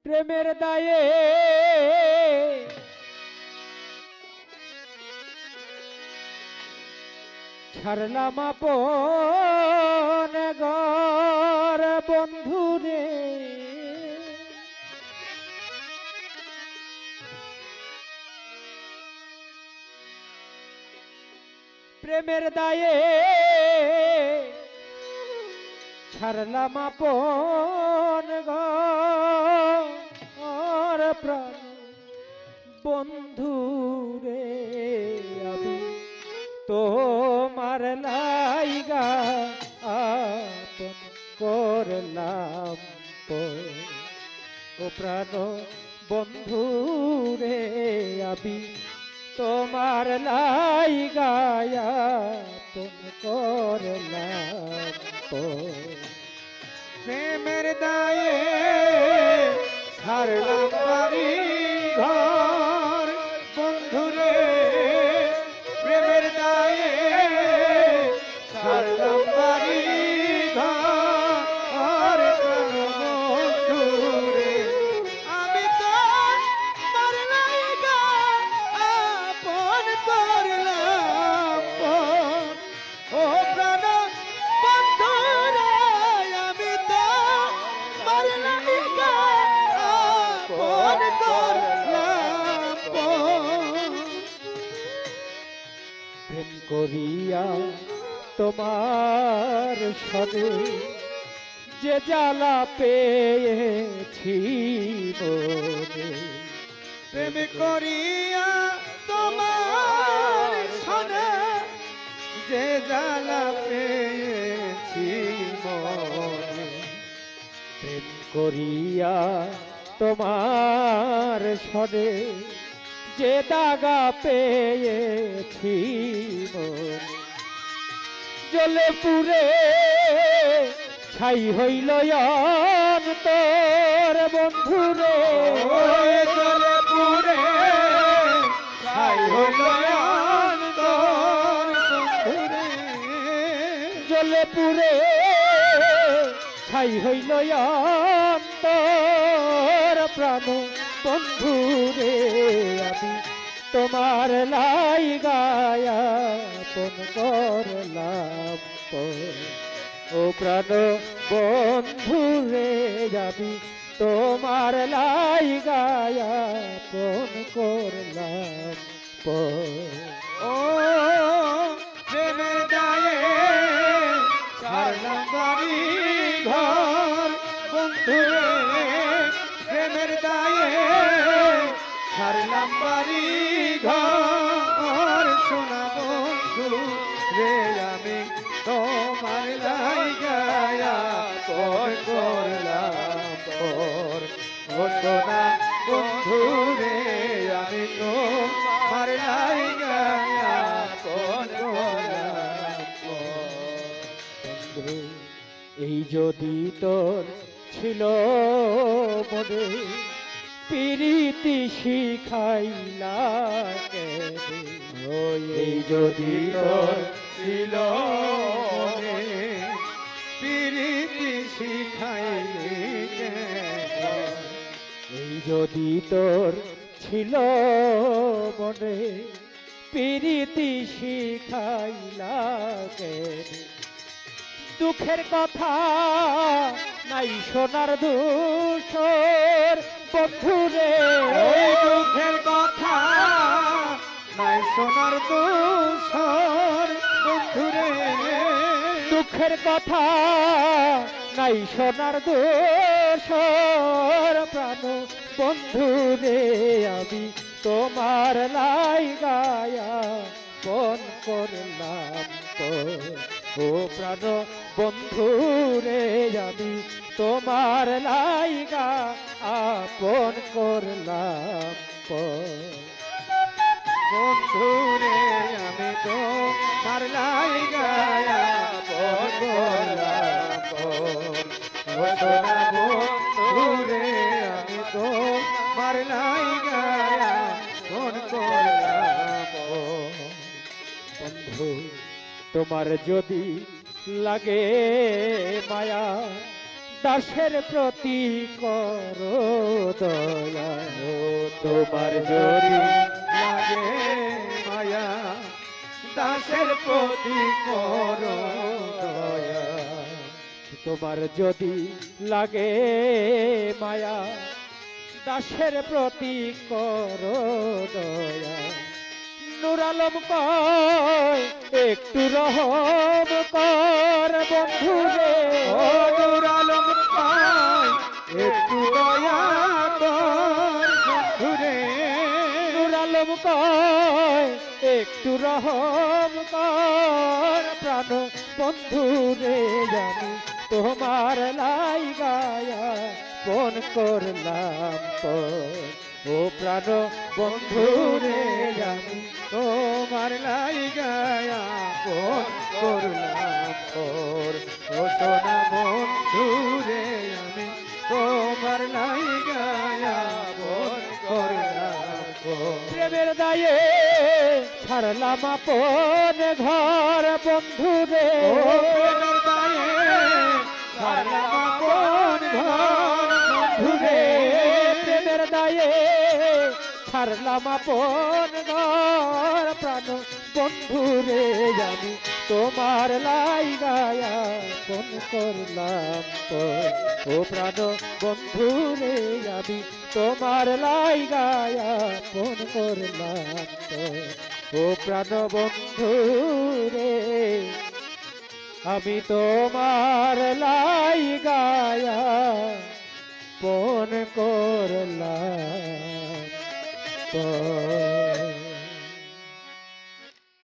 প্রেমের দায়ে ছাড়লাম আপন ঘর বন্ধুরে, প্রেমের দায়ে ছাড়লাম আপন ঘর প্রাণ বন্ধুরে, আমি তোমার লাইগা আপন করলাম ও প্রাণ বন্ধুরে, আমি তোমার লাইগা আপন করলাম প্রেমের দায়ে ছাড়লাম বাড়ি ঘর বন্ধুরে, প্রেমের দায়ে ছাড়লাম বাড়ি ঘর বন্ধুরে, আমি তো মারলাইগা আপন করলাম ও প্রাণ বন্ধুরে, আমি তো মারলাইগা আপন করলাম। প্রেম করিয়া তোমার সনে যে জ্বালা পেয়েছি মনে, প্রেম করিয়া তোমার সনে যে জ্বালা পেয়েছি মনে, প্রেম করিয়া তোমার সনে যে দাগা পেয়েছি মনে, জ্বলে পুরে ছাই হইল অন্তর বন্ধুরে, জ্বলে পুরে ছাই হইল অন্তর বন্ধুরে, জ্বলে পুরে ছাই হইল অন্তর প্রাণ বন্ধুরে, আমি তোমার লাইগা আপন করলাম ও প্রাণ বন্ধুরে, আমি তোমার লাইগা আপন করলাম ও প্রেমের দায়ে ছাড়লাম বাড়ি ঘর বন্ধুরে, প্রেমের দায়ে ছাড়লাম বাড়ি ঘর সোনা বন্ধু রে, আমি তোমার লাইগা আপন করলাম ও সোনা বন্ধু রে, আমি তোমার লাইগা আপন করলাম। বন্ধু এই যদি তোর ছিল মনে প্রীতি শিখাইলা কেনে, এই যদি তোর ছিল মনে প্রীতি শিখাইলি কেন, এই যদি তোর ছিল মনে প্রীতি শিখাইলা কেনে, দুঃখের কথা নাই শোনার দূষর বন্ধুরে, ওই দুঃখের কথা নাই শোনার দোষর বন্ধুরে, দুঃখের কথা নাই শোনার দোষর প্রাণ বন্ধুরে, আমি তোমার লাইগা আপন করলাম ও প্রাণ বন্ধুরে, আমি তোমার লাইগা আপন করলাম বন্ধুরে, আমি তোমার লাইগা আপন করলাম ও সোনা বন্ধুরে, আমি তোমার লাইগা আপন করলাম। বন্ধু তোমার যদি লাগে মায়া দাসের প্রতি করো দয়া ও তোমার যদি লাগে মায়া দাসের প্রতি করো দয়া তোমার যদি লাগে মায়া দাসের প্রতি করো দয়া নূর আলম কয় একটু রহম কর বন্ধু রে ও নূর আলম কয় একটু দয়া কর বন্ধুরে নূর আলম কয় একটু রহম কর প্রাণ বন্ধু রে জানি তোমার লাই গায়া ফোন করলাম পর ও প্রাণ বন্ধু রে জানি তোমার লাই গায়া ফোন করলাম পর ও সোনা বন্ধুরে আমি তোমার লাই গায়া ফোন করলাম পর প্রেমের দায়ে ছাড়লাম আপন ঘর বন্ধু রে ও প্রেমের দায়ে ছাড়লাম আপন ঘর বন্ধুরে প্রেমের দায়ে ছাড়লাম আপন ঘর প্রাণ বন্ধু রে জানি তোমার লাই গায়া ফোন করলাম পর ও প্রাণ বন্ধু রে জানি তোমার লাই গায়া ফোন করলাম পর ও প্রাণ বন্ধু রে আমি তোমার লাই গায়া ফোন করলাম পর